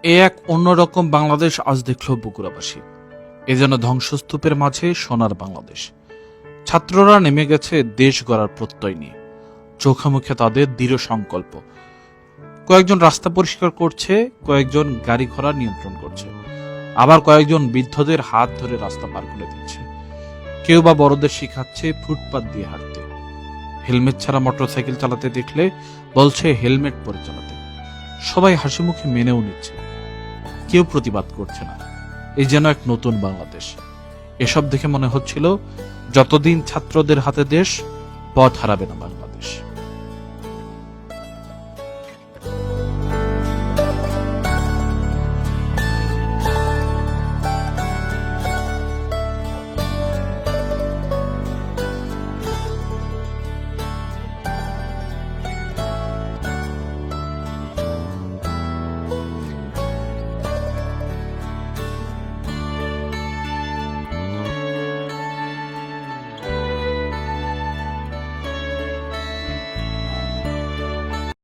এ এক অন্যরকম বাংলাদেশ আজ দেখল বগুড়াবাসী। এ যেন ধ্বংসস্তূপের মাঝে সোনার বাংলাদেশ। ছাত্ররা নেমে গেছে দেশ গড়ার প্রত্যয় নিয়ে। চোখে মুখে তাদের দৃঢ় সংকল্প। কয়েকজন রাস্তা পরিষ্কার করছে, কয়েকজন গাড়ি ঘোড়া নিয়ন্ত্রণ করছে, আবার কয়েকজন বৃদ্ধদের হাত ধরে রাস্তা পার করে দিচ্ছে। কেউ বা বড়দের শিখাচ্ছে ফুটপাত দিয়ে হাঁটতে। হেলমেট ছাড়া মোটরসাইকেল চালাতে দেখলে বলছে হেলমেট পরে চালাতে। সবাই হাসি মুখে মেনেও নিচ্ছে, কেউ প্রতিবাদ করছে না। এই যেন এক নতুন বাংলাদেশ। এসব দেখে মনে হচ্ছিল যতদিন ছাত্রদের হাতে দেশ, পথ হারাবে না বাংলা।